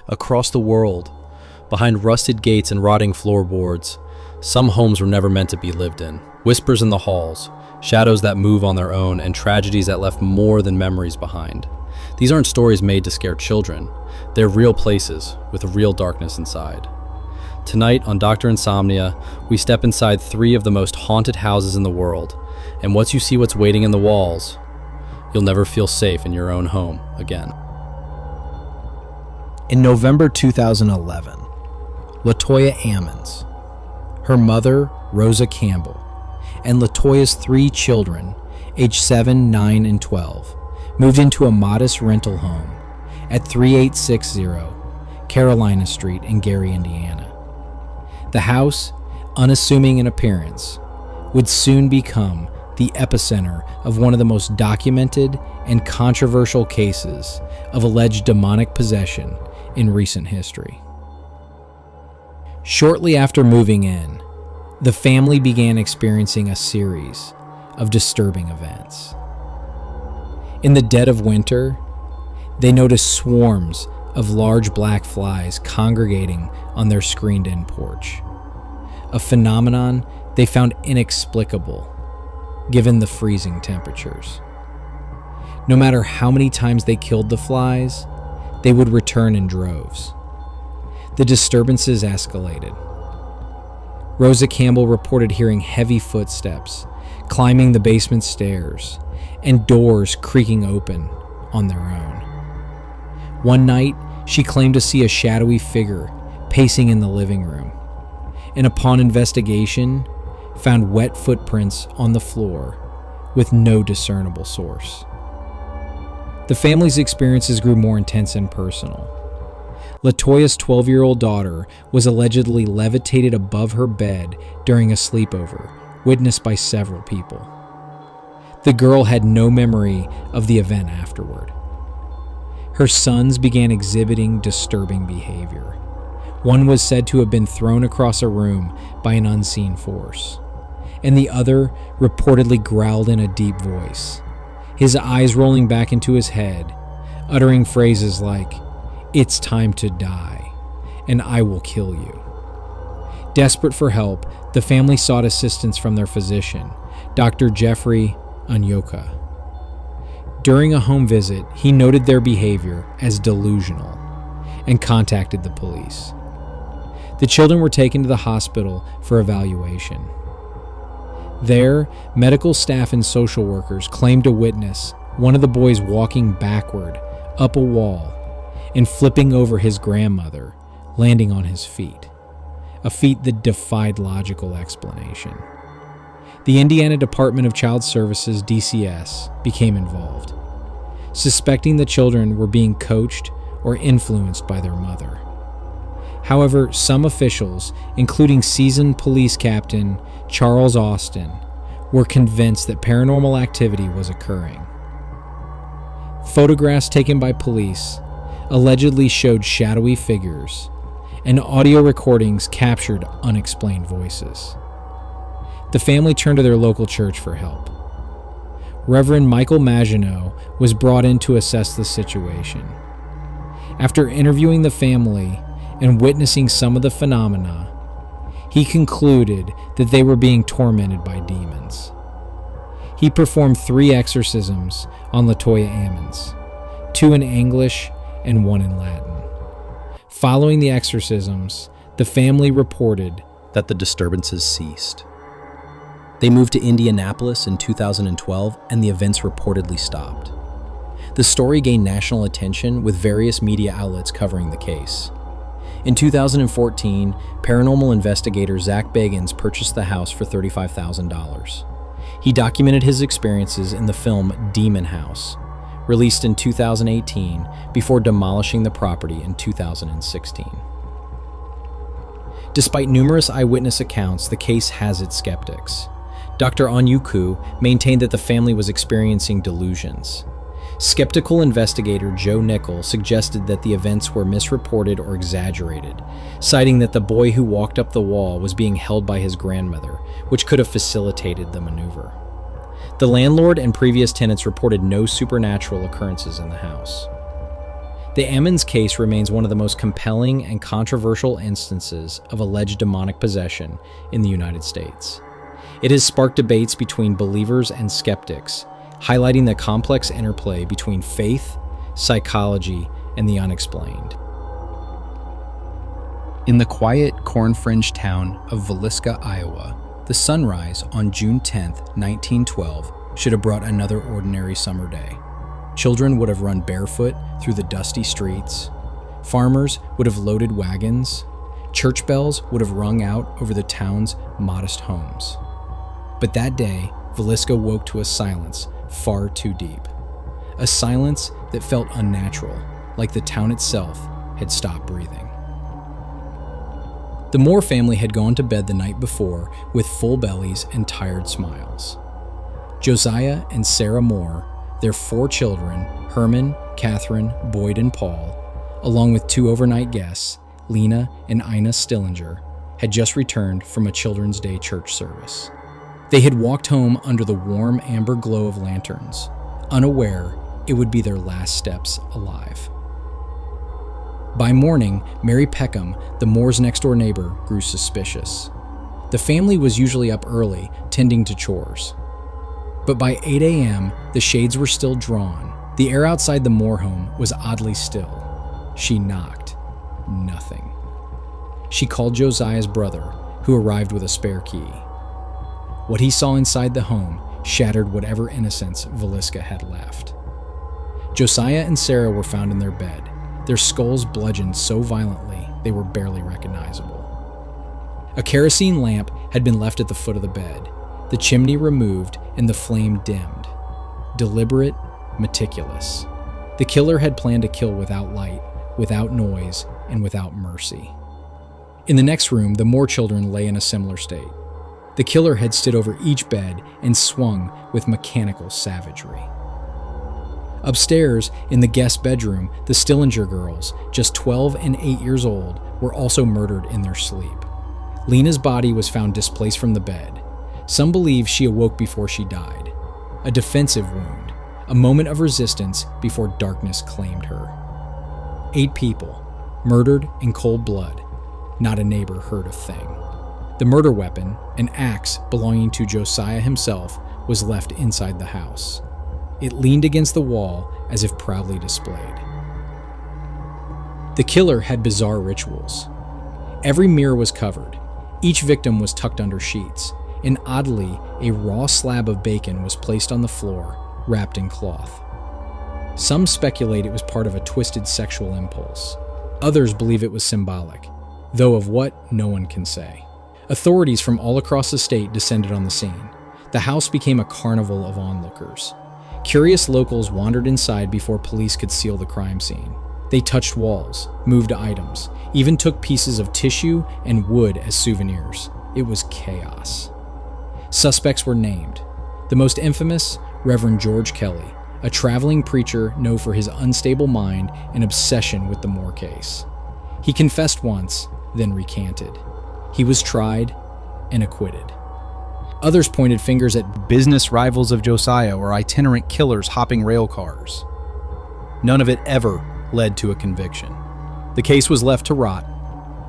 Across the world, behind rusted gates and rotting floorboards, some homes were never meant to be lived in. Whispers in the halls, shadows that move on their own, and tragedies that left more than memories behind. These aren't stories made to scare children. They're real places with a real darkness inside. Tonight on Dr. Insomnia, we step inside 3 of the most haunted houses in the world, and once you see what's waiting in the walls, you'll never feel safe in your own home again. In November 2011, Latoya Ammons, her mother, Rosa Campbell, and Latoya's 3 children, aged 7, 9, and 12, moved into a modest rental home at 3860 Carolina Street in Gary, Indiana. The house, unassuming in appearance, would soon become the epicenter of one of the most documented and controversial cases of alleged demonic possession in recent history. Shortly after moving in, the family began experiencing a series of disturbing events. In the dead of winter, they noticed swarms of large black flies congregating on their screened-in porch, a phenomenon they found inexplicable given the freezing temperatures. No matter how many times they killed the flies, they would return in droves. The disturbances escalated. Rosa Campbell reported hearing heavy footsteps climbing the basement stairs and doors creaking open on their own. One night, she claimed to see a shadowy figure pacing in the living room, and upon investigation, found wet footprints on the floor with no discernible source. The family's experiences grew more intense and personal. Latoya's 12-year-old daughter was allegedly levitated above her bed during a sleepover, witnessed by several people. The girl had no memory of the event afterward. Her sons began exhibiting disturbing behavior. One was said to have been thrown across a room by an unseen force, and the other reportedly growled in a deep voice, his eyes rolling back into his head, uttering phrases like, "It's time to die, and I will kill you." Desperate for help, the family sought assistance from their physician, Dr. Jeffrey Onyoka. During a home visit, he noted their behavior as delusional and contacted the police. The children were taken to the hospital for evaluation. There, medical staff and social workers claimed to witness one of the boys walking backward up a wall and flipping over his grandmother, landing on his feet, a feat that defied logical explanation. The Indiana Department of Child Services, DCS, became involved, suspecting the children were being coached or influenced by their mother. However, some officials, including seasoned police captain Charles Austin, were convinced that paranormal activity was occurring. Photographs taken by police allegedly showed shadowy figures, and audio recordings captured unexplained voices. The family turned to their local church for help. Reverend Michael Maginot was brought in to assess the situation. After interviewing the family and witnessing some of the phenomena, he concluded that they were being tormented by demons. He performed 3 exorcisms on Latoya Ammons, 2 in English and 1 in Latin. Following the exorcisms, the family reported that the disturbances ceased. They moved to Indianapolis in 2012, and the events reportedly stopped. The story gained national attention with various media outlets covering the case. In 2014, paranormal investigator Zach Bagans purchased the house for $35,000. He documented his experiences in the film Demon House, released in 2018, before demolishing the property in 2016. Despite numerous eyewitness accounts, the case has its skeptics. Dr. Onyoka maintained that the family was experiencing delusions. Skeptical investigator Joe Nickel suggested that the events were misreported or exaggerated, citing that the boy who walked up the wall was being held by his grandmother, which could have facilitated the maneuver. The landlord and previous tenants reported no supernatural occurrences in the house. The Emmons case remains one of the most compelling and controversial instances of alleged demonic possession in the United States. It has sparked debates between believers and skeptics, highlighting the complex interplay between faith, psychology, and the unexplained. In the quiet, corn-fringed town of Villisca, Iowa, the sunrise on June 10, 1912, should have brought another ordinary summer day. Children would have run barefoot through the dusty streets. Farmers would have loaded wagons. Church bells would have rung out over the town's modest homes. But that day, Villisca woke to a silence far too deep. A silence that felt unnatural, like the town itself had stopped breathing. The Moore family had gone to bed the night before with full bellies and tired smiles. Josiah and Sarah Moore, their 4 children, Herman, Catherine, Boyd, and Paul, along with 2 overnight guests, Lena and Ina Stillinger, had just returned from a Children's Day church service. They had walked home under the warm amber glow of lanterns, unaware it would be their last steps alive. By morning, Mary Peckham, the Moore's next-door neighbor, grew suspicious. The family was usually up early, tending to chores. But by 8 a.m., the shades were still drawn. The air outside the Moore home was oddly still. She knocked. Nothing. She called Josiah's brother, who arrived with a spare key. What he saw inside the home shattered whatever innocence Villisca had left. Josiah and Sarah were found in their bed, their skulls bludgeoned so violently they were barely recognizable. A kerosene lamp had been left at the foot of the bed, the chimney removed and the flame dimmed. Deliberate, meticulous. The killer had planned to kill without light, without noise, and without mercy. In the next room, the Moore children lay in a similar state. The killer had stood over each bed and swung with mechanical savagery. Upstairs, in the guest bedroom, the Stillinger girls, just 12 and 8 years old, were also murdered in their sleep. Lena's body was found displaced from the bed. Some believe she awoke before she died. A defensive wound, a moment of resistance before darkness claimed her. 8 people, murdered in cold blood. Not a neighbor heard a thing. The murder weapon, an axe belonging to Josiah himself, was left inside the house. It leaned against the wall as if proudly displayed. The killer had bizarre rituals. Every mirror was covered. Each victim was tucked under sheets, and oddly, a raw slab of bacon was placed on the floor, wrapped in cloth. Some speculate it was part of a twisted sexual impulse. Others believe it was symbolic, though of what, no one can say. Authorities from all across the state descended on the scene. The house became a carnival of onlookers. Curious locals wandered inside before police could seal the crime scene. They touched walls, moved items, even took pieces of tissue and wood as souvenirs. It was chaos. Suspects were named. The most infamous, Reverend George Kelly, a traveling preacher known for his unstable mind and obsession with the Moore case. He confessed once, then recanted. He was tried and acquitted. Others pointed fingers at business rivals of Josiah or itinerant killers hopping rail cars. None of it ever led to a conviction. The case was left to rot,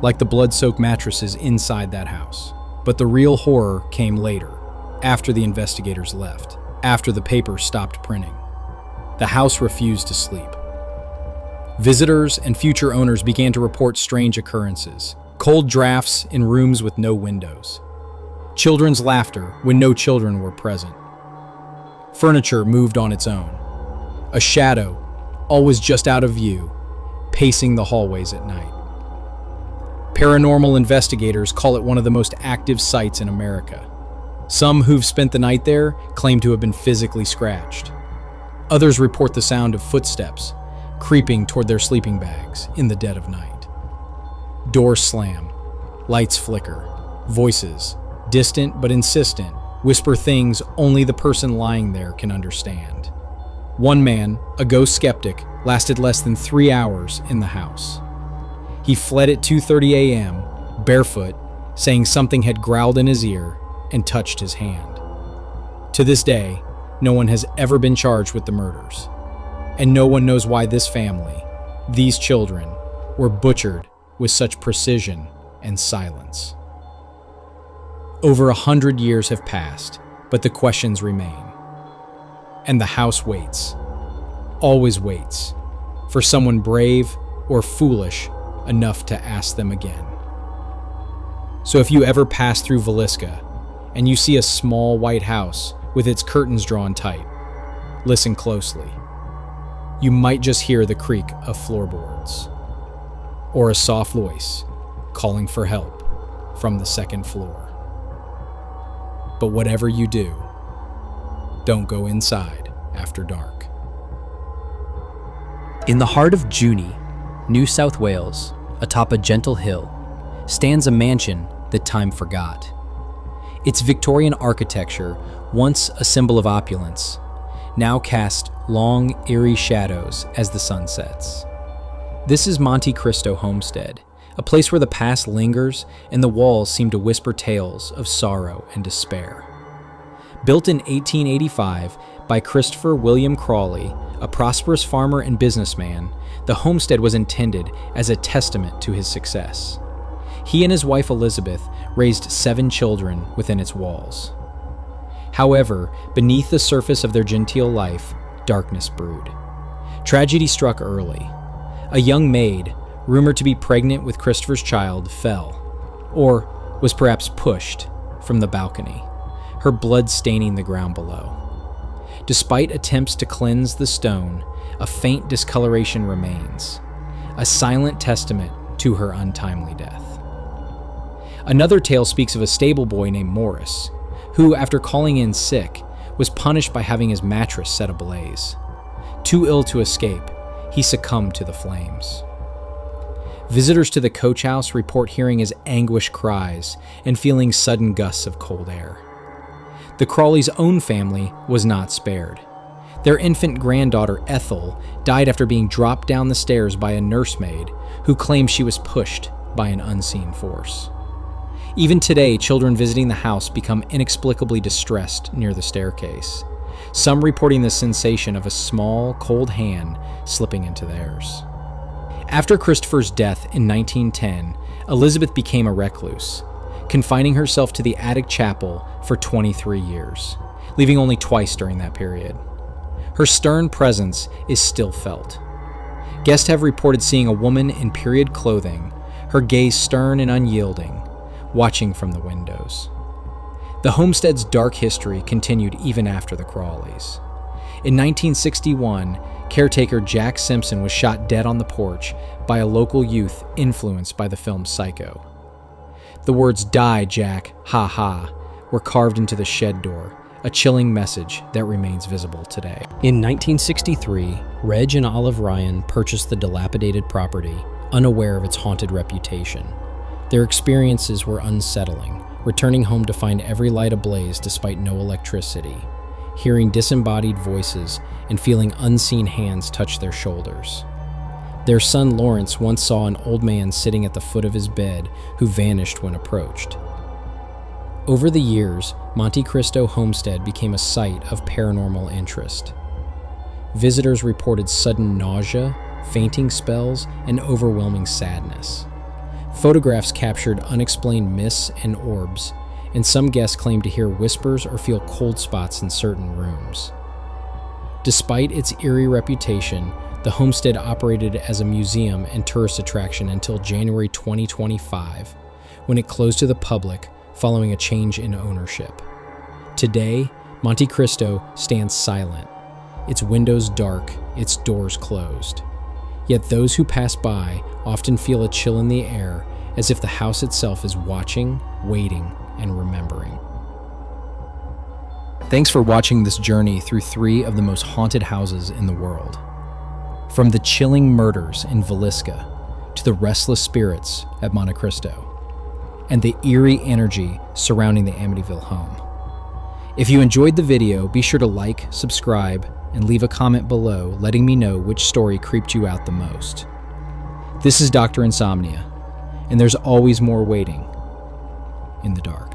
like the blood-soaked mattresses inside that house. But the real horror came later, after the investigators left, after the paper stopped printing. The house refused to sleep. Visitors and future owners began to report strange occurrences. Cold drafts in rooms with no windows. Children's laughter when no children were present. Furniture moved on its own. A shadow, always just out of view, pacing the hallways at night. Paranormal investigators call it one of the most active sites in America. Some who've spent the night there claim to have been physically scratched. Others report the sound of footsteps creeping toward their sleeping bags in the dead of night. Doors slam, lights flicker, voices, distant but insistent, whisper things only the person lying there can understand. One man, a ghost skeptic, lasted less than 3 hours in the house. He fled at 2:30 a.m., barefoot, saying something had growled in his ear and touched his hand. To this day, no one has ever been charged with the murders, and no one knows why this family, These children were butchered with such precision and silence. Over 100 years have passed, but the questions remain. And the house waits, always waits, for someone brave or foolish enough to ask them again. So if you ever pass through Villisca and you see a small white house with its curtains drawn tight, listen closely. You might just hear the creak of floorboards, or a soft voice calling for help from the second floor. But whatever you do, don't go inside after dark. In the heart of Junee, New South Wales, atop a gentle hill, stands a mansion that time forgot. Its Victorian architecture, once a symbol of opulence, now cast long, eerie shadows as the sun sets. This is Monte Cristo Homestead, a place where the past lingers and the walls seem to whisper tales of sorrow and despair. Built in 1885 by Christopher William Crawley, a prosperous farmer and businessman, the homestead was intended as a testament to his success. He and his wife Elizabeth raised 7 children within its walls. However, beneath the surface of their genteel life, darkness brewed. Tragedy struck early. A young maid, rumored to be pregnant with Christopher's child, fell, or was perhaps pushed, from the balcony, her blood staining the ground below. Despite attempts to cleanse the stone, a faint discoloration remains, a silent testament to her untimely death. Another tale speaks of a stable boy named Morris, who, after calling in sick, was punished by having his mattress set ablaze. Too ill to escape, he succumbed to the flames. Visitors to the coach house report hearing his anguished cries and feeling sudden gusts of cold air. The Crawleys' own family was not spared. Their infant granddaughter, Ethel, died after being dropped down the stairs by a nursemaid who claimed she was pushed by an unseen force. Even today, children visiting the house become inexplicably distressed near the staircase, some reporting the sensation of a small, cold hand slipping into theirs. After Christopher's death in 1910, Elizabeth became a recluse, confining herself to the attic chapel for 23 years, leaving only twice during that period. Her stern presence is still felt. Guests have reported seeing a woman in period clothing, her gaze stern and unyielding, watching from the windows. The homestead's dark history continued even after the Crawleys. In 1961, caretaker Jack Simpson was shot dead on the porch by a local youth influenced by the film Psycho. The words "Die, Jack, ha ha," were carved into the shed door, a chilling message that remains visible today. In 1963, Reg and Olive Ryan purchased the dilapidated property, unaware of its haunted reputation. Their experiences were unsettling, returning home to find every light ablaze despite no electricity, hearing disembodied voices and feeling unseen hands touch their shoulders. Their son Lawrence once saw an old man sitting at the foot of his bed who vanished when approached. Over the years, Monte Cristo Homestead became a site of paranormal interest. Visitors reported sudden nausea, fainting spells, and overwhelming sadness. Photographs captured unexplained mists and orbs, and some guests claimed to hear whispers or feel cold spots in certain rooms. Despite its eerie reputation, the homestead operated as a museum and tourist attraction until January 2025, when it closed to the public following a change in ownership. Today, Monte Cristo stands silent, its windows dark, its doors closed. Yet those who pass by often feel a chill in the air, as if the house itself is watching, waiting, and remembering. Thanks for watching this journey through 3 of the most haunted houses in the world. From the chilling murders in Villisca to the restless spirits at Monte Cristo, and the eerie energy surrounding the Amityville home. If you enjoyed the video, be sure to like, subscribe, and leave a comment below letting me know which story creeped you out the most. This is Dr. Insomnia, and there's always more waiting in the dark.